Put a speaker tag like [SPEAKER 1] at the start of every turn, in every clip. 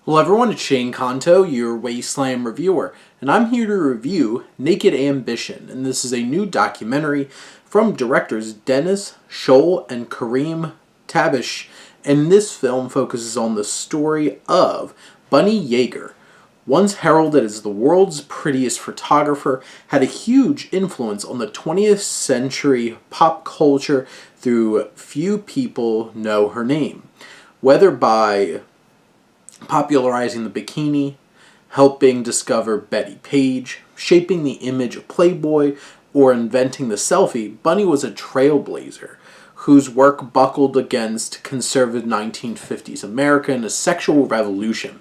[SPEAKER 1] Hello everyone, it's Shane Kanto, your Wasteland reviewer, and I'm here to review Naked Ambition, and this is a new documentary from directors Dennis Scholl and Kareem Tabish, and this film focuses on the story of Bunny Yeager. Once heralded as the world's prettiest photographer, had a huge influence on the 20th century pop culture through few people know her name, whether by popularizing the bikini, helping discover Bettie Page, shaping the image of Playboy, or inventing the selfie. Bunny was a trailblazer whose work buckled against conservative 1950s America and a sexual revolution.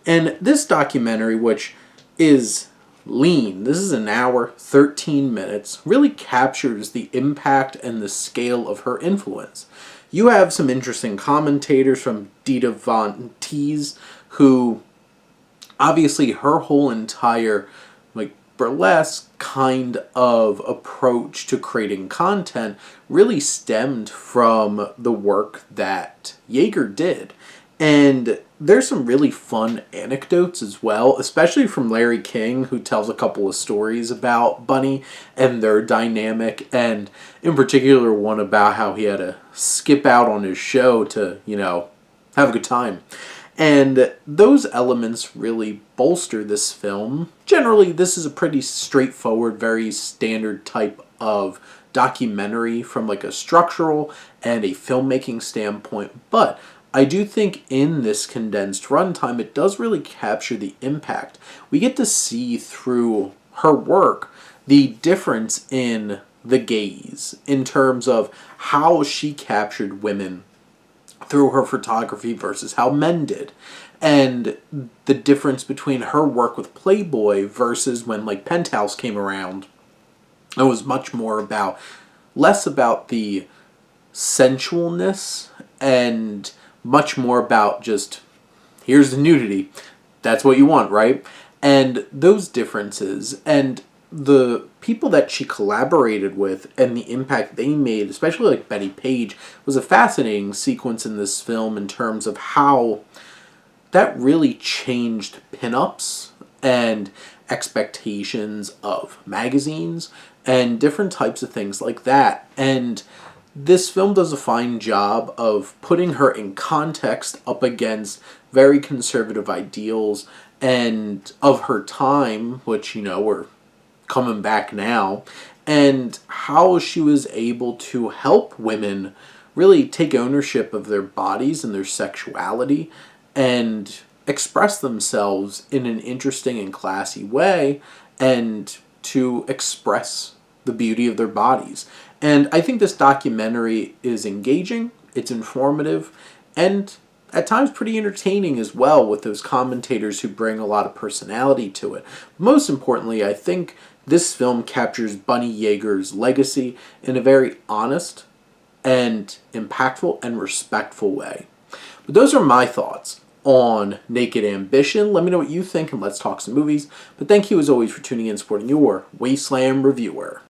[SPEAKER 1] And this documentary, which is lean, this is an hour, 13 minutes, really captures the impact and the scale of her influence. You have some interesting commentators from Dita Von Teese, who obviously her whole entire burlesque kind of approach to creating content really stemmed from the work that Yeager did. And there's some really fun anecdotes as well, especially from Larry King, who tells a couple of stories about Bunny and their dynamic, and in particular one about how he had to skip out on his show to, have a good time. And those elements really bolster this film. Generally, this is a pretty straightforward, very standard type of documentary from a structural and a filmmaking standpoint, but I do think in this condensed runtime, it does really capture the impact. We get to see through her work the difference in the gaze in terms of how she captured women through her photography versus how men did. And the difference between her work with Playboy versus when Penthouse came around. It was much more about, less about the sensualness and much more about just, here's the nudity. That's what you want, right? And those differences and the people that she collaborated with and the impact they made, especially Bettie Page, was a fascinating sequence in this film in terms of how that really changed pinups and expectations of magazines and different types of things like that. And this film does a fine job of putting her in context up against very conservative ideals and of her time, which, we're coming back now, and how she was able to help women really take ownership of their bodies and their sexuality and express themselves in an interesting and classy way and to express the beauty of their bodies. And I think this documentary is engaging, it's informative, and at times pretty entertaining as well, with those commentators who bring a lot of personality to it. Most importantly, I think this film captures Bunny Yeager's legacy in a very honest and impactful and respectful way. But those are my thoughts on Naked Ambition. Let me know what you think and let's talk some movies. But thank you as always for tuning in and supporting your Wasteland reviewer.